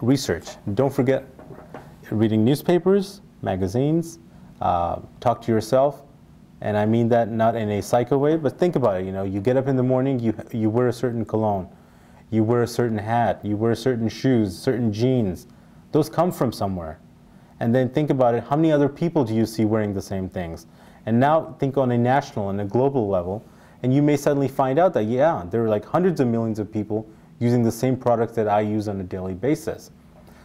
research. Don't forget reading newspapers, magazines, talk to yourself. And I mean that not in a psycho way, but think about it. You know, you get up in the morning, you wear a certain cologne, you wear a certain hat, you wear certain shoes, certain jeans. Those come from somewhere. And then think about it, how many other people do you see wearing the same things? And now think on a national and a global level, and you may suddenly find out that, yeah, there are like hundreds of millions of people using the same products that I use on a daily basis.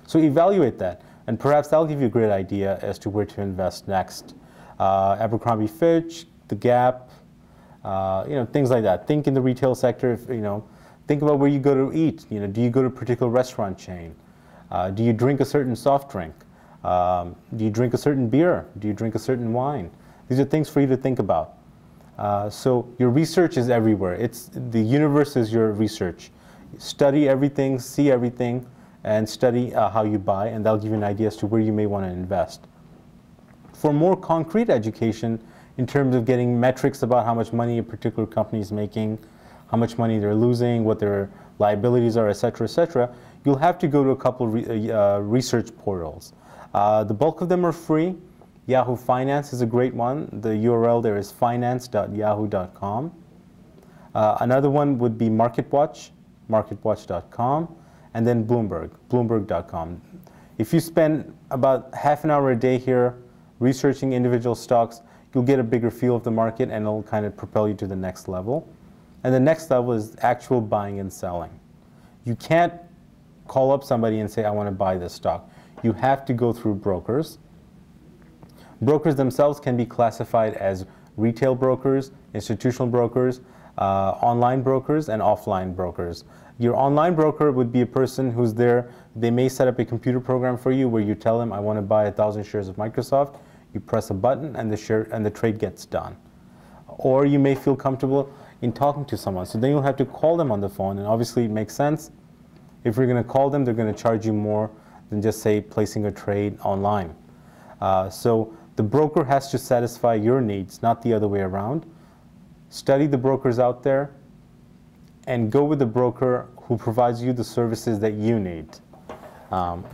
So evaluate that, and perhaps that'll give you a great idea as to where to invest next. Abercrombie Fitch, The Gap, you know, things like that. Think in the retail sector, if, you know, think about where you go to eat. You know, do you go to a particular restaurant chain? Do you drink a certain soft drink? Do you drink a certain beer? Do you drink a certain wine? These are things for you to think about. So your research is everywhere. The universe is your research. Study everything, see everything, and study how you buy, and that'll give you an idea as to where you may want to invest. For more concrete education, in terms of getting metrics about how much money a particular company is making, how much money they're losing, what their liabilities are, etc., you'll have to go to a couple of research portals. The bulk of them are free. Yahoo Finance is a great one. The URL there is finance.yahoo.com. Another one would be MarketWatch, marketwatch.com, and then Bloomberg, bloomberg.com. If you spend about half an hour a day here researching individual stocks, you'll get a bigger feel of the market, and it'll kind of propel you to the next level. And the next level is actual buying and selling. You can't call up somebody and say, I want to buy this stock. You have to go through brokers. Brokers themselves can be classified as retail brokers, institutional brokers, online brokers, and offline brokers. Your online broker would be a person who's there. They may set up a computer program for you where you tell them, I want to buy 1,000 shares of Microsoft. You press a button and the trade gets done. Or you may feel comfortable in talking to someone. So then you'll have to call them on the phone, and obviously it makes sense. If you're going to call them, they're going to charge you more than just, say, placing a trade online. So the broker has to satisfy your needs, not the other way around. Study the brokers out there and go with the broker who provides you the services that you need. And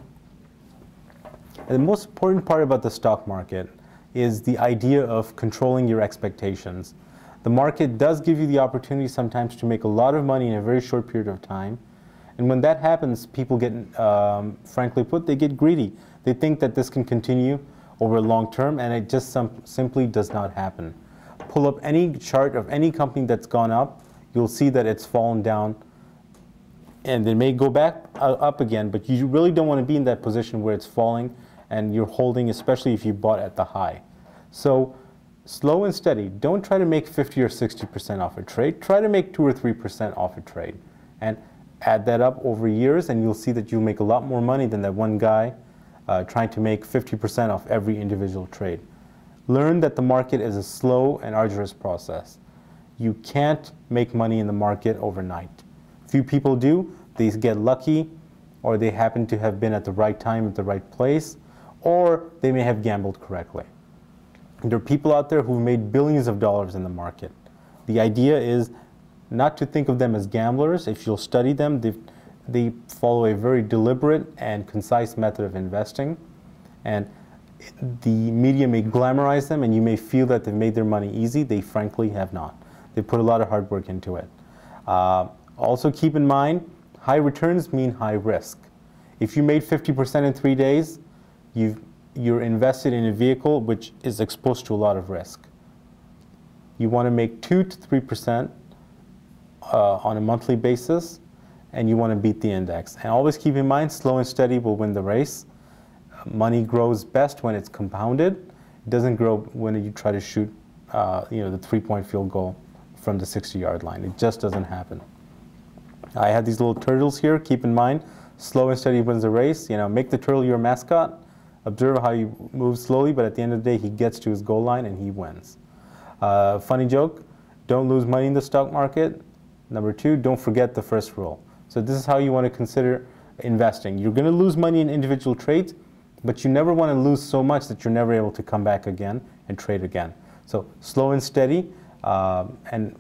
the most important part about the stock market is the idea of controlling your expectations. The market does give you the opportunity sometimes to make a lot of money in a very short period of time. And when that happens, people get, frankly put, they get greedy. They think that this can continue over long term, and it just simply does not happen. Pull up any chart of any company that's gone up, you'll see that it's fallen down, and it may go back up again, but you really don't want to be in that position where it's falling and you're holding, especially if you bought at the high. So slow and steady. Don't try to make 50 or 60% off a trade. Try to make 2 or 3% off a trade. And add that up over years, and you'll see that you'll make a lot more money than that one guy trying to make 50% off every individual trade. Learn that the market is a slow and arduous process. You can't make money in the market overnight. Few people do. They get lucky, or they happen to have been at the right time at the right place, or they may have gambled correctly. There are people out there who've made billions of dollars in the market. The idea is not to think of them as gamblers. If you'll study them, they follow a very deliberate and concise method of investing. And the media may glamorize them, and you may feel that they've made their money easy. They frankly have not. They put a lot of hard work into it. Also keep in mind, high returns mean high risk. If you made 50% in 3 days, you're invested in a vehicle which is exposed to a lot of risk. You want to make 2 to 3% on a monthly basis, and you want to beat the index. And always keep in mind, slow and steady will win the race. Money grows best when it's compounded. It doesn't grow when you try to shoot the 3-point field goal from the 60-yard line. It just doesn't happen. I have these little turtles here. Keep in mind, slow and steady wins the race. Make the turtle your mascot. Observe how he moves slowly, but at the end of the day, he gets to his goal line and he wins. Funny joke, don't lose money in the stock market. Number 2, don't forget the first rule. So this is how you want to consider investing. You're going to lose money in individual trades, but you never want to lose so much that you're never able to come back again and trade again. So slow and steady, and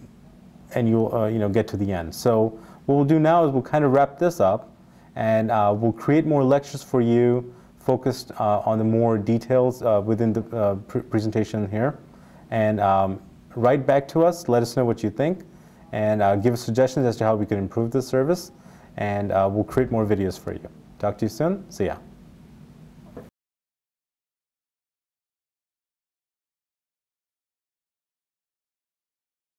you'll get to the end. So what we'll do now is we'll kind of wrap this up, and we'll create more lectures for you focused on the more details within the presentation here. And write back to us, let us know what you think, and give us suggestions as to how we can improve this service, and we'll create more videos for you. Talk to you soon. See ya.